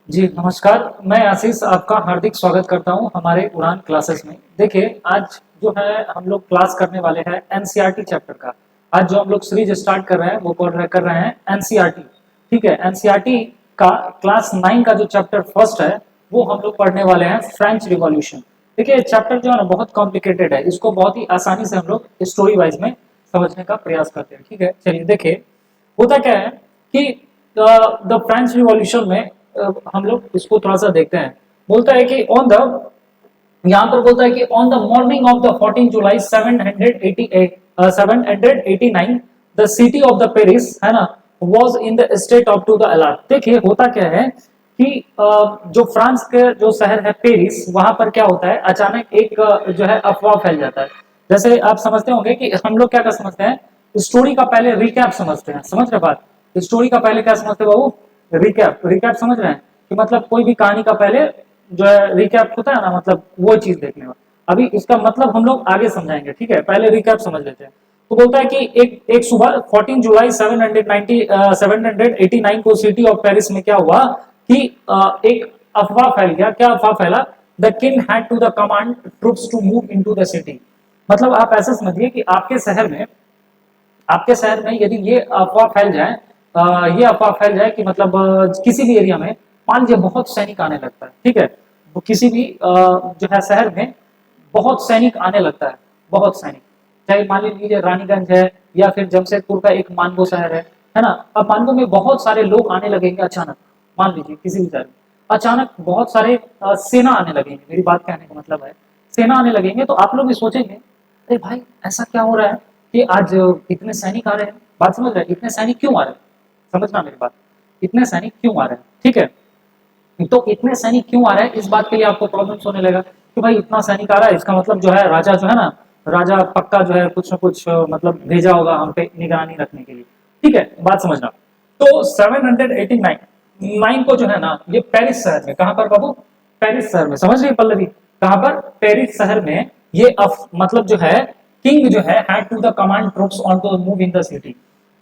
जी नमस्कार। मैं आशीष आपका हार्दिक स्वागत करता हूं हमारे उड़ान क्लासेस में। देखिए आज जो है हम लोग क्लास करने वाले हैं एनसीईआरटी चैप्टर का। आज जो हम लोग सीरीज स्टार्ट कर रहे हैं वो कर रहे हैं एनसीईआरटी। ठीक है, एनसीईआरटी का क्लास 9 का जो चैप्टर फर्स्ट है वो हम लोग पढ़ने वाले हैं फ्रेंच रिवॉल्यूशन। देखिए चैप्टर जो है ना बहुत कॉम्प्लिकेटेड है, इसको बहुत ही आसानी से हम लोग स्टोरी वाइज में समझने का प्रयास करते हैं। ठीक है, चलिए देखिए होता क्या है कि द फ्रेंच रिवॉल्यूशन में हम लोग इसको थोड़ा सा देखते हैं। बोलता है कि ऑन द यहाँ पर बोलता है कि on the morning of the 14 July 788 789 the city of the Paris है ना was in the state of to the alarm. देखिए होता क्या है कि जो फ्रांस के जो शहर है पेरिस, वहां पर क्या होता है अचानक एक जो है अफवाह फैल जाता है। जैसे आप समझते होंगे कि हम लोग क्या कर समझते हैं, स्टोरी का पहले रिकैप समझते हैं। समझ रहे बात? स्टोरी का पहले क्या समझते हैं बाबू? रिकैप। रिकैप समझ रहे हैं कि मतलब कोई भी कहानी का पहले जो है रिकैप होता है ना, मतलब वो चीज देखने में। अभी इसका मतलब हम लोग आगे समझाएंगे। ठीक है, पहले रिकैप समझ लेते हैं। तो बोलता है कि एक एक सुबह 14 जुलाई 789 को सिटी ऑफ पेरिस में क्या हुआ कि एक अफवाह फैल गया। क्या अफवाह फैला? The king had to the command troops to move into the city. मतलब आप ऐसा समझिए कि आपके शहर में यदि ये अफवाह फैल जाए, ये अफवाह फैल जाए कि मतलब किसी भी एरिया में मान लीजिए बहुत सैनिक आने लगता है। ठीक है, वो किसी भी जो है शहर में बहुत सैनिक आने लगता है। बहुत सैनिक, चाहे मान लीजिए रानीगंज है या फिर जमशेदपुर का एक मानगो शहर है ना। अब मानगो में बहुत सारे लोग आने लगेंगे अचानक। मान लीजिए किसी भी शहर में अचानक बहुत सारे सेना आने लगेंगे। मेरी बात कहने का मतलब है सेना आने लगेंगे, तो आप लोग भी सोचेंगे अरे भाई ऐसा क्या हो रहा है कि आज इतने सैनिक आ रहे हैं। बात समझ रहे हैं? इतने सैनिक क्यों आ रहे हैं? समझना मेरी बात, इतने सैनिक क्यों आ रहे हैं? ठीक है, तो इतने सैनिक क्यों आ रहे हैं इस बात के लिए आपको प्रॉब्लम होने लगा कि भाई इतना सैनिक आ रहा है, इसका मतलब जो है राजा जो है ना, राजा पक्का जो है कुछ ना कुछ मतलब भेजा होगा हम पे निगरानी रखने के लिए। ठीक है, बात समझना। तो 789 को जो है ना ये पेरिस शहर में, कहां पर बाबू? पेरिस शहर में। समझ रही पल्लवी? कहां पर? पेरिस शहर में ये मतलब जो है किंग जो है had to the command troops on to move in the city.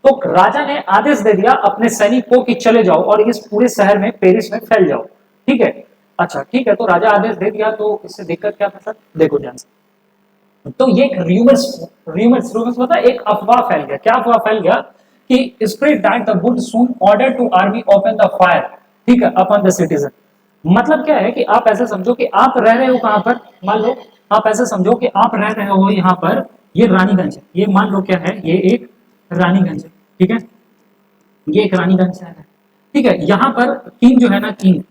तो राजा ने आदेश दे दिया अपने सैनिकों की चले जाओ और इस पूरे शहर में पेरिस में फैल जाओ। ठीक है, अच्छा ठीक है, तो राजा आदेश दे दिया तो इससे दिक्कत क्या था सर? देखो ध्यान से। तो ये एक रूमर्स रूमर्स रूमर्स पता है, एक अफवाह फैल गया। क्या अफवाह फैल गया कि spread that the good soon order to army open the fire. ठीक है, अपॉन द सिटीजन। मतलब क्या है कि आप ऐसे समझो कि आप रह रहे हो कहां पर। मान लो आप ऐसे समझो कि आप रह रहे हो यहाँ पर, ये रानीगंज है। ये मान लो क्या है, ये एक रानीगंज है। ठीक है, ये एक रानीगंज शहर है। ठीक है, यहाँ पर किंग जो है ना, किंग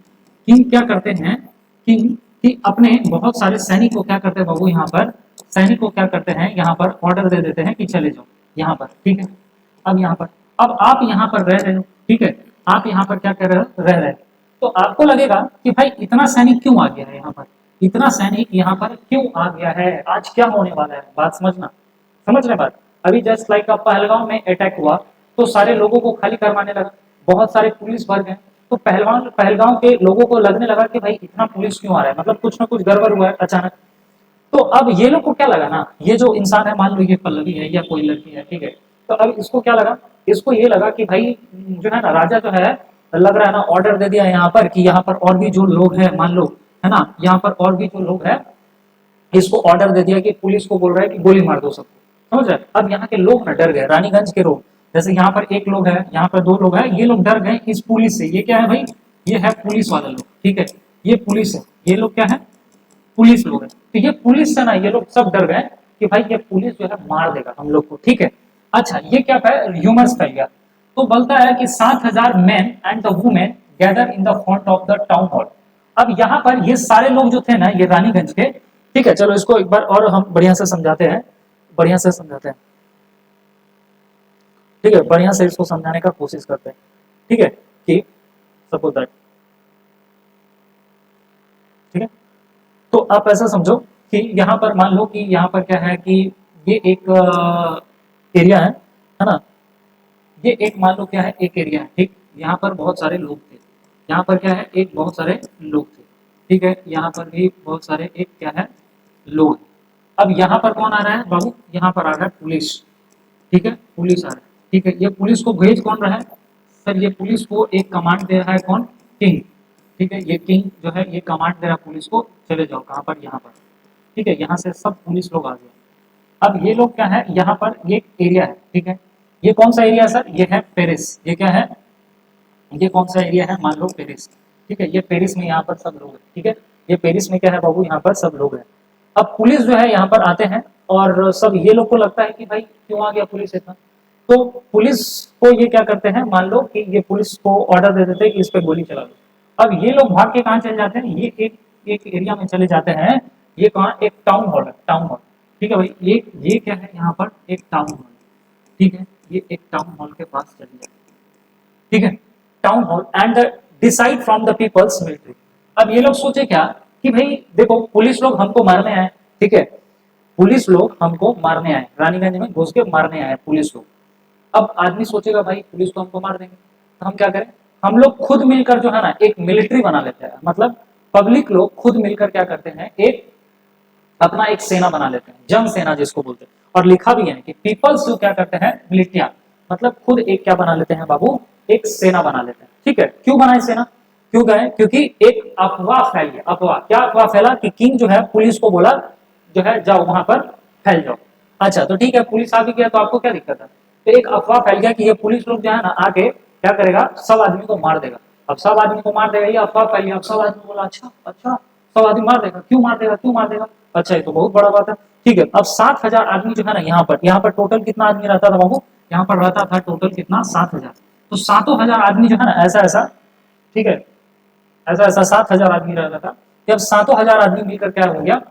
किंग क्या करते हैं, किंग कि अपने बहुत सारे सैनिक को क्या करते हैं बाबू, यहाँ पर सैनिक को क्या करते हैं, यहाँ पर ऑर्डर दे देते हैं कि चले जाओ यहाँ पर। ठीक है, अब यहाँ पर अब आप यहाँ पर रह रहे हो। ठीक है, आप यहाँ पर क्या कर रहे हो, रह रहे हो। तो आपको लगेगा कि भाई इतना सैनिक क्यों आ गया है यहाँ पर, इतना सैनिक यहाँ पर क्यों आ गया है, आज क्या होने वाला है। बात समझना, समझ रहे बात? अभी जस्ट लाइक पहलगांव में अटैक हुआ तो सारे लोगों को खाली करवाने लगा, बहुत सारे पुलिस भर गए। तो पहलगांव पहलगांव के लोगों को लगने लगा कि भाई इतना पुलिस क्यों आ रहा है, मतलब कुछ ना कुछ गड़बड़ हुआ है अचानक। तो अब ये लोग को क्या लगा ना, ये जो इंसान है, मान लो ये पल्लवी है या कोई लड़की है। ठीक है, तो अब इसको क्या लगा, इसको ये लगा कि भाई जो है ना राजा जो है, लग रहा है ना ऑर्डर दे दिया यहाँ पर कि यहाँ पर और भी जो लोग हैं, मान लो है ना, यहाँ पर और भी जो लोग हैं, इसको ऑर्डर दे दिया कि पुलिस को बोल रहा है कि गोली मार दो सबको। समझ रहे? अब यहाँ के लोग ना डर गए, रानीगंज के लोग। जैसे यहाँ पर एक लोग है, यहाँ पर दो लोग हैं, ये लोग डर गए इस पुलिस से। ये क्या है भाई, ये है पुलिस वाले लोग। ठीक है, ये पुलिस है, ये लोग क्या है, पुलिस लोग हैं। तो ये पुलिस से ना ये लोग सब डर गए कि भाई ये पुलिस जो है मार देगा हम लोग को। ठीक है, अच्छा ये क्या ह्यूमर्स फैल गया। तो बोलता है कि 7,000 man and the women gather in the front of the town hall. अब यहाँ पर ये सारे लोग जो थे ना, ये रानीगंज के। ठीक है, चलो इसको एक बार और हम बढ़िया से समझाते हैं, बढ़िया से समझाते हैं। ठीक है, बढ़िया से इसको समझाने का कोशिश करते हैं। ठीक है, कि सपोज दैट, ठीक है, तो आप ऐसा समझो कि यहाँ पर मान लो कि यहाँ पर क्या है कि ये एक एरिया है ना। ये एक मान लो क्या है, एक एरिया है। ठीक, यहाँ पर बहुत सारे लोग थे, यहाँ पर क्या है, एक बहुत सारे लोग थे। ठीक है, यहाँ पर भी बहुत सारे एक क्या है, लोग। अब यहाँ पर कौन आ रहा है बाबू, यहाँ पर आ रहा है पुलिस। ठीक है, पुलिस आ रहा है। ठीक है, ये पुलिस को भेज कौन रहा है सर, ये पुलिस को एक कमांड दे रहा है कौन, किंग। ठीक है। ये किंग जो है ये कमांड दे रहा पुलिस को, चले जाओ कहाँ पर, यहाँ पर, ठीक है। यहाँ से सब पुलिस लोग आ गए। अब ये लोग क्या है, यहाँ पर ये एरिया है, ठीक है। ये कौन सा एरिया सर, ये है पेरिस। ये क्या है, ये कौन सा एरिया है, मान लो पेरिस, ठीक है। ये पेरिस में यहाँ पर सब लोग हैं, ठीक है। ये पेरिस में क्या है बाबू, यहाँ पर सब लोग हैं। अब पुलिस जो है यहाँ पर आते हैं और सब ये लोग को लगता है कि भाई क्यों आ गया पुलिस इतना, तो पुलिस को ये क्या करते हैं, मान लो कि ये पुलिस को ऑर्डर दे देते हैं कि इस पे गोली चला दो। अब ये लोग भाग के कहाँ चले जाते हैं, ये एक एक एरिया में चले जाते हैं। ये कहाँ, एक टाउन हॉल है, टाउन हॉल, ठीक है भाई। ये क्या है यहाँ पर, एक टाउन हॉल, ठीक है। ये एक टाउन हॉल के पास चले जाते हैं, ठीक है। Town hall and decide from the peoples military. अब ये लोग सोचे क्या कि भाई देखो पुलिस लोग हमको मारने आए, ठीक है। पुलिस लोग हमको मारने आए, रानीगंज में घुस के मारने आए पुलिस लोग। अब आदमी सोचेगा भाई पुलिस तो हमको मार देंगे, तो हम क्या करें, हम लोग खुद मिलकर जो है ना एक मिलिट्री बना लेते हैं। मतलब पब्लिक लोग खुद मिलकर क्या करते हैं, एक अपना एक सेना बना लेते हैं, जन सेना जिसको बोलते हैं। और लिखा भी है कि पीपल्स जो क्या करते हैं, मिलिटिया, मतलब खुद एक क्या बना लेते हैं बाबू, एक सेना बना लेते हैं, ठीक है। क्यों बनाए सेना, क्यों गए, क्योंकि एक अफवाह फैली है। अफवाह, क्या अफवाह फैला कि किंग जो है पुलिस को बोला जो है जाओ वहां पर फैल जाओ। अच्छा तो ठीक है, पुलिस आ भी गया तो आपको क्या दिक्कत है। तो एक अफवाह फैल गया कि ये पुलिस लोग जो है ना आके क्या करेगा, सब आदमी को मार देगा। अब सब आदमी को मार देगा, ये अफवाह फैल गया। अब सब आदमी बोला अच्छा अच्छा सब आदमी मार देगा, क्यों मार देगा, क्यों मार देगा, अच्छा ये तो बहुत बड़ा बात है, ठीक है। अब 7,000 आदमी जो है ना यहाँ पर टोटल कितना आदमी रहता था बाबू, यहाँ पर रहता था टोटल कितना, 7,000। तो 7,000 आदमी जो है ना ऐसा ऐसा, ठीक है, ऐसा ऐसा 7,000 आदमी रहता था। जब 7,000 आदमी मिलकर क्या हो गया,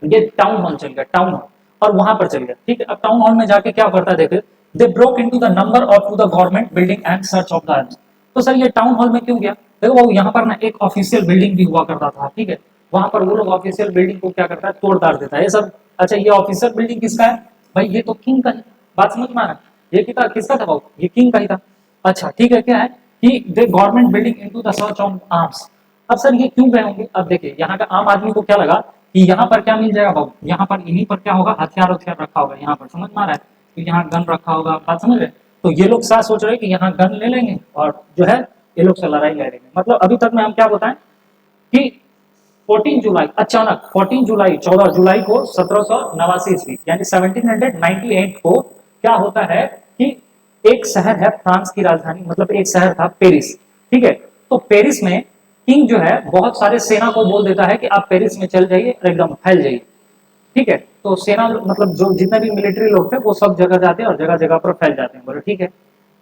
ये टाउन हॉल चल गया, टाउन हॉल, और वहां पर चल गया, ठीक है। अब टाउन हॉल में जाके क्या करता है देखे, they broke into the number of to the government building and search of the arms. तो सर ये टाउन हॉल में क्यों गया, देखो वो यहाँ पर ना एक ऑफिशियल बिल्डिंग भी हुआ करता था, ठीक है। वहां पर वो लोग ऑफिशियल बिल्डिंग को क्या करता है, तोड़ ताड़ देता है ये सब। अच्छा ये ऑफिशियल बिल्डिंग किसका है भाई, ये तो किंग का है, बात समझ में आ रहा है। ये किसका था भाई, ये किंग का ही था। अच्छा ठीक है, क्या है कि the government building into the search of arms. अब सर ये क्यों गए होंगे, अब देखिए यहाँ का आम आदमी को क्या लगा कि यहाँ पर क्या मिल जाएगा बाबू, यहाँ पर इन्हीं पर क्या होगा, हथियार हथियार रखा होगा यहाँ पर, समझ में आ रहा है, तो यहाँ गन रखा होगा, बात समझ रहे। तो ये लोग साथ सोच रहे हैं कि यहाँ गन ले लेंगे और जो है ये लोग से लड़ाई लड़ेंगे। मतलब अभी तक में हम क्या बताएं कि 14 जुलाई अचानक 14 जुलाई 14 जुलाई को 1789 ईस्वी यानी 1798 को क्या होता है कि एक शहर है फ्रांस की राजधानी, मतलब एक शहर था पेरिस, ठीक है। तो पेरिस में किंग जो है बहुत सारे सेना को बोल देता है कि आप पेरिस में चल जाइए और एकदम फैल जाइए, ठीक है। तो सेना मतलब जो जितने भी मिलिट्री लोग थे वो सब जगह जाते हैं और जगह जगह पर फैल जाते हैं, बोले ठीक है।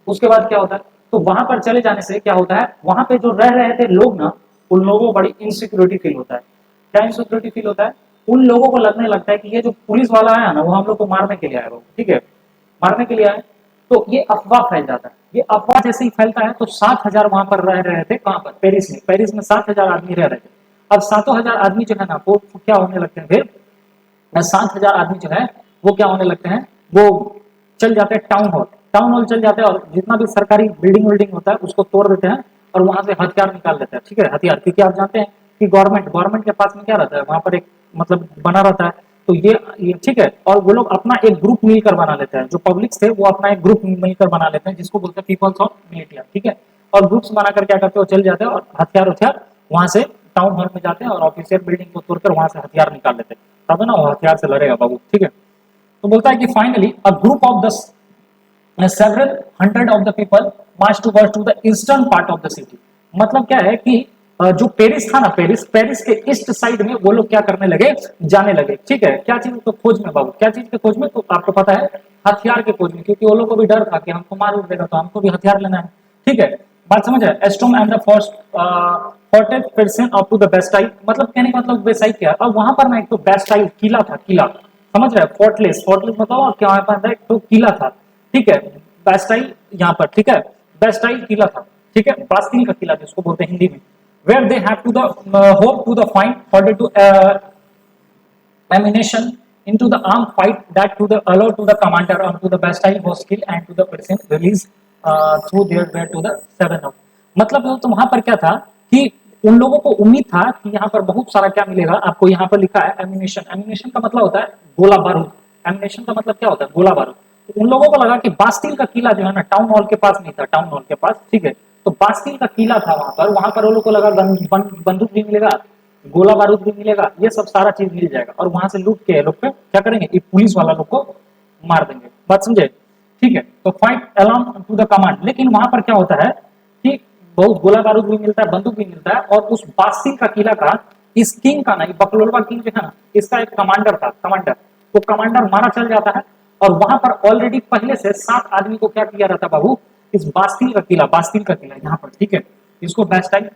उसके बाद क्या होता है, तो वहां पर चले जाने से क्या होता है, वहां पे जो रह रहे थे लोग ना, उन लोगों को बड़ी इनसिक्योरिटी फील होता है। क्या इनसिक्योरिटी फील होता है, उन लोगों को लगने लगता है कि ये जो पुलिस वाला आया ना वो हम लोग को मारने के लिए आया, ठीक है, मारने के लिए आए। तो ये अफवाह फैल जाता है। ये अफवाह जैसे ही फैलता है तो 7,000 वहां पर रह रहे थे, कहां पर, पेरिस में। पेरिस में 7,000 आदमी रह रहे थे। अब 7,000 आदमी जो है ना वो क्या होने लगते हैं फिर, 7,000 आदमी जो है वो क्या होने लगते हैं, वो चल जाते हैं टाउन हॉल। टाउन हॉल चल जाते हैं और जितना भी सरकारी बिल्डिंग विल्डिंग होता है उसको तोड़ देते हैं और वहां से हथियार निकाल लेते हैं, ठीक है, हथियार। क्योंकि आप जानते हैं कि गवर्नमेंट के पास में क्या रहता है, वहां पर एक मतलब बना रहता है। तो ये ठीक है, और वो लोग अपना एक ग्रुप मिलकर बना लेते हैं, जो पब्लिक थे वो अपना एक ग्रुप मिलकर बना लेते हैं जिसको बोलते हैं पीपल्स ऑफ मिलिटिया, ठीक है। और ग्रुप्स बनाकर क्या करते हैं, चल जाते हैं और हथियार वहां से टाउन हॉल में जाते हैं और ऑफिशियल बिल्डिंग को तोड़कर वहां से हथियार निकाल लेते हैं, तब ना वो हथियार से लड़ेगा बाबू, ठीक है। तो बोलता है कि finally a group of the several hundred of the people marched towards to the eastern part of the city। मतलब क्या है कि जो पेरिस था ना, पेरिस के ईस्ट साइड में वो लोग क्या करने लगे, जाने लगे, ठीक है। क्या चीज तो खोज में बाबू, क्या चीज के खोज में, तो आपको पता है हथियार के खोज में, क्योंकि वो लोग को भी डर था कि हमको मार देगा तो हमको भी हथियार लेना है, ठीक है। बात समझ है। एस्टोम एंड द फर्स्ट फोर्टेड person up to the Bastille, मतलब कहने का मतलब बेसाइल क्या, अब वहां पर ना एक तो बेस्टाइल किला था, किला, समझ रहे, फोर्टलेस, फोर्टलेस मतलब क्या वहां पर एक तो किला था, ठीक है। बेस्टाइल यहाँ पर, ठीक है, बेस्टाइल किला था, ठीक है, बास्टिल का किला जिसको बोलते हैं हिंदी में। Where they have to the hope to the find for to ammunition into the armed fight that to the allow to the commander on to the Bastille was killed and to the person released through their way to the 7 of। मतलब तो वहां पर क्या था कि उन लोगों को उम्मीद था कि यहाँ पर बहुत सारा क्या मिलेगा, आपको यहाँ पर लिखा है एम्यूनेशन। एम्यूनेशन का मतलब होता है गोला बारूद। एम्यूनेशन का मतलब क्या होता है, गोला बारूद। तो उन लोगों को लगा कि बास्टिल का किला जो है ना टाउन हॉल के पास नहीं था, टाउन हॉल के पास, ठीक है, तो बास्टिल का किला था वहां पर वो लोग को लगा बंदूक भी मिलेगा, गोला बारूद भी मिलेगा, ये सब सारा चीज मिल जाएगा और वहां से लूट के लोग पे क्या करेंगे, ये पुलिस वाला लोग को मार देंगे। बात समझे? ठीक है, तो fight along to the command. लेकिन वहां पर क्या होता है कि बहुत गोला बारूद भी मिलता है, बंदूक भी मिलता है, और उस बास्टिल का किला का इस किंग का ना, बकलोलवा किंग जो है ना, इसका एक कमांडर था, कमांडर, तो कमांडर मारा चल जाता है। और वहां पर ऑलरेडी पहले से 7 आदमी को क्या किया रहता बाबू, इस बास्टिल का किला, बास्टिल का किला यहाँ पर, ठीक है, इसको बैस्टाइल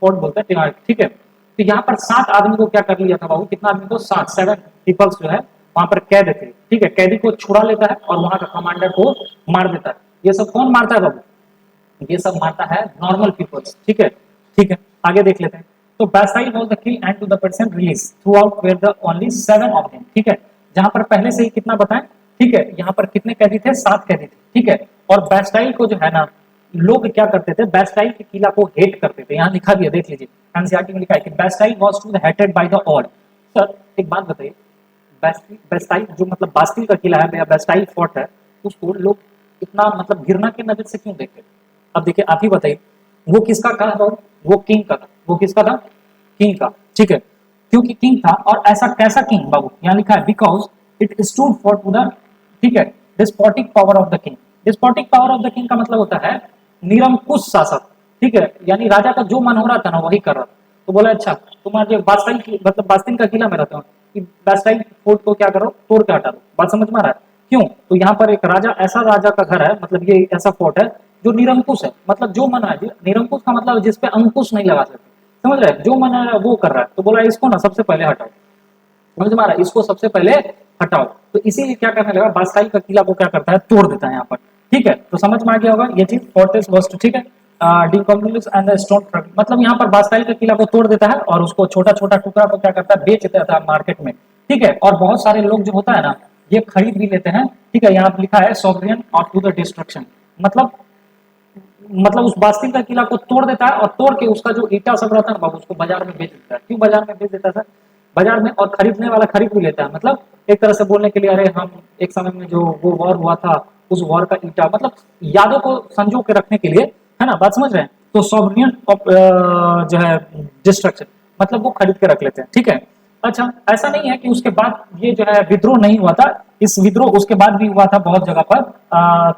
फोर्ट बोलते हैं दिमाग, ठीक है। तो यहाँ पर 7 आदमी को क्या कर लिया था बाबू, कितना आदमी को, 7 पीपल्स जो है वहां पर कैद थे, ठीक है, कैदी को छुड़ा लेता है और वहां का कमांडर को मार देता है। ये सब कौन मारता है बाबू, ये सब मारता है नॉर्मल पीपल्स, ठीक है। ठीक है, आगे देख लेते हैं। तो Bastille was the kill and to the person release throughout where the only 7 of them, ठीक है, जहां पर पहले से ही कितना बताएं, ठीक है, यहाँ पर कितने कैदी थे, 7 कैदी थे, ठीक है। और बैस्टाइल को जो है ना, लोग क्या करते थे, बैस्टाइल के किला को हेट करते थे, यहाँ लिखा दिया देख लीजिए, एनसीईआरटी में लिखा है कि Bastille was to hated by the all. Sir एक बात बताइए, बैस्टाइल जो मतलब बास्टिल का किला है या बैस्टाइल फोर्ट है, उसको लोग इतना मतलब घृणा की नजर से क्यों देखते थे? अब देखिए आप ही बताइए, वो किसका था, वो किंग का था, वो किसका था, किंग का, ठीक है, क्योंकि किंग था। और ऐसा कैसा किंग बाबू, यहाँ लिखा है because it stood for to the, ठीक है, despotic power of the king. Despotic power of the king का मतलब होता है निरंकुश शासक, ठीक है, यानी राजा का जो मन हो रहा था ना वही कर रहा था। तो बोला अच्छा तुम्हारे बास्टाइल की मतलब बास्टिल का किला में रहता हूँ, कि बास्टाइल फोर्ट को क्या करो, तोड़ के हटा दो। बात समझ में आ रहा है? क्यों? तो यहाँ पर एक राजा, ऐसा राजा का घर है, मतलब ये ऐसा फोर्ट है जो निरंकुश है, मतलब जो मन है, निरंकुश का मतलब जिसपे अंकुश नहीं लगा सकते, समझ रहे हैं, जो मन है वो कर रहा है। तो बोला इसको ना सबसे पहले हटाओ, समझ में आ रहा है, इसको सबसे पहले हटाओ। तो इसीलिए क्या करने लगा, बास्टाइल का किला को क्या करता है, तोड़ देता है यहाँ पर, ठीक है। तो समझ में आ गया होगा ये चीज, फोर्ट्रेस वाज, ठीक है, डिकम्पोज एंड द स्टोन, मतलब यहाँ पर बास्टाइल का किला को तोड़ देता है और उसको छोटा छोटा टुकड़ा को क्या करता है, बेच देता है मार्केट में, ठीक है। और बहुत सारे लोग जो होता है ना, ये खरीद भी लेते हैं, ठीक है। यहाँ पर लिखा है सोवरियन और टू द डिस्ट्रक्शन, मतलब उस बास्टिल का किला को तोड़ देता है और तोड़ के उसका जो ईटा सब रहता है ना, उसको बाजार में बेच देता है। क्यों बाजार में बेच देता है? बाजार में, और खरीदने वाला खरीद भी लेता है, मतलब एक तरह से बोलने के लिए, अरे हम एक समय में जो वो वॉर हुआ था, उस वॉर का ईटा, मतलब यादों को संजो के रखने के लिए, है ना, बात समझ रहे हैं। तो सोवरियन ऑफ जो है डिस्ट्रक्शन, मतलब वो खरीद के रख लेते हैं, ठीक है। अच्छा, ऐसा नहीं है कि उसके बाद ये जो है विद्रोह नहीं हुआ था, इस विद्रोह उसके बाद भी हुआ था बहुत जगह पर,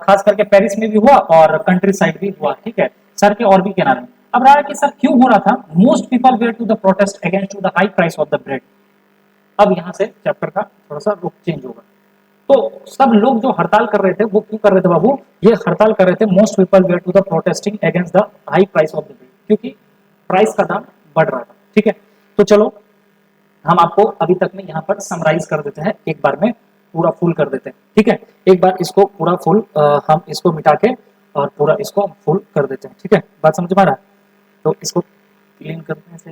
खास करके पेरिस में भी हुआ और कंट्री साइड भी हुआ, ठीक है, सर के और भी किनारे। अब रहा है कि सर क्यों हो रहा था, most people were to the protest against to the high price of the bread. अब यहाँ से चैप्टर का थोड़ा सा रुख चेंज होगा। तो सब लोग जो हड़ताल कर रहे थे वो क्यों कर रहे थे बाबू, ये हड़ताल कर रहे थे, most people were to the protesting against the high price of the bread, क्योंकि प्राइस का दाम बढ़ रहा था, ठीक है। तो चलो हम आपको अभी तक में यहाँ पर समराइज कर देते हैं, एक बार में पूरा फुल कर देते हैं, ठीक है। एक बार इसको पूरा फुल हम इसको मिटा के और पूरा इसको फुल कर देते हैं, ठीक है, बात समझ में आ रहा है? तो इसको क्लीन करने से